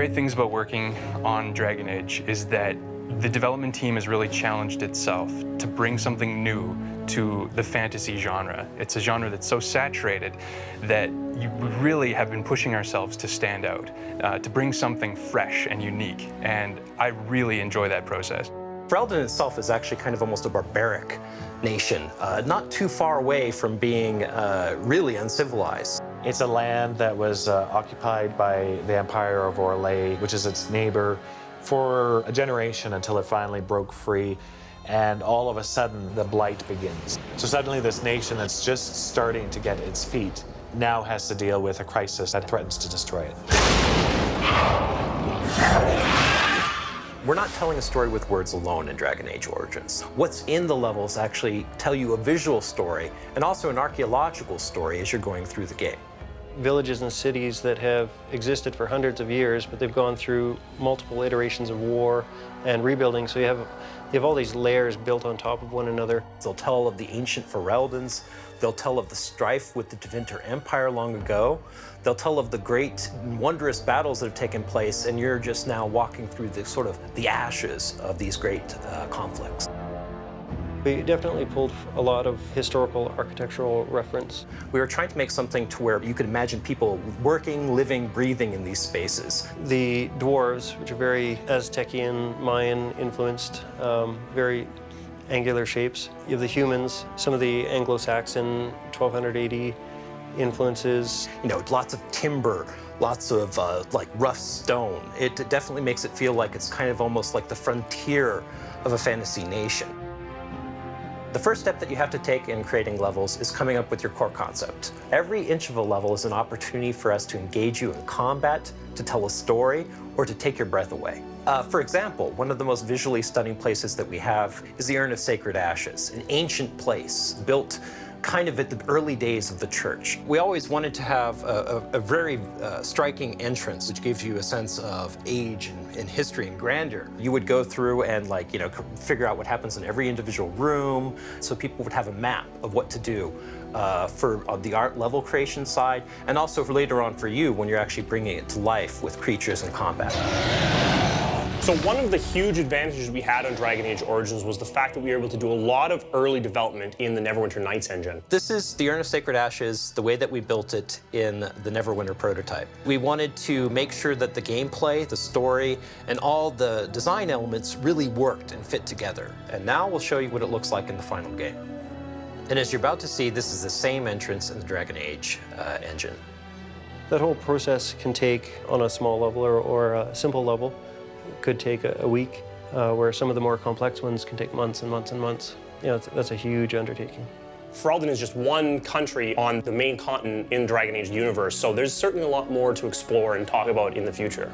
great things about working on Dragon Age is that the development team has really challenged itself to bring something new to the fantasy genre. It's a genre that's so saturated that we really have been pushing ourselves to stand out, to bring something fresh and unique, and I really enjoy that process. Ferelden itself is actually kind of almost a barbaric nation, not too far away from being really uncivilized. It's a land that was occupied by the Empire of Orlais, which is its neighbor, for a generation until it finally broke free, and all of a sudden the Blight begins. So suddenly this nation that's just starting to get its feet now has to deal with a crisis that threatens to destroy it. We're not telling a story with words alone in Dragon Age Origins. What's in the levels actually tell you a visual story and also an archaeological story as you're going through the game. Villages and cities that have existed for hundreds of years, but they've gone through multiple iterations of war and rebuilding, so you have all these layers built on top of one another. They'll tell of the ancient Fereldans. They'll tell of the strife with the Tevinter Empire long ago. They'll tell of the great, wondrous battles that have taken place, and you're just now walking through the sort of the ashes of these great conflicts. We definitely pulled a lot of historical architectural reference. We were trying to make something to where you could imagine people working, living, breathing in these spaces. The dwarves, which are very Aztecian, Mayan influenced, very angular shapes. You have the humans, some of the Anglo-Saxon 1200 AD influences. You know, lots of timber, lots of like rough stone. It definitely makes it feel like it's kind of almost like the frontier of a fantasy nation. The first step that you have to take in creating levels is coming up with your core concept. Every inch of a level is an opportunity for us to engage you in combat, to tell a story, or to take your breath away. For example, one of the most visually stunning places that we have is the Urn of Sacred Ashes, an ancient place built kind of at the early days of the church. We always wanted to have a very striking entrance, which gives you a sense of age and history and grandeur. You would go through and figure out what happens in every individual room, so people would have a map of what to do for the art level creation side, and also for later on for you when you're actually bringing it to life with creatures and combat. So one of the huge advantages we had on Dragon Age Origins was the fact that we were able to do a lot of early development in the Neverwinter Nights engine. This is the Urn of Sacred Ashes, the way that we built it in the Neverwinter prototype. We wanted to make sure that the gameplay, the story, and all the design elements really worked and fit together. And now we'll show you what it looks like in the final game. And as you're about to see, this is the same entrance in the Dragon Age engine. That whole process can take, on a small level or a simple level, could take a week, where some of the more complex ones can take months and months and months. You know, that's a huge undertaking. Ferelden is just one country on the main continent in Dragon Age universe, so there's certainly a lot more to explore and talk about in the future.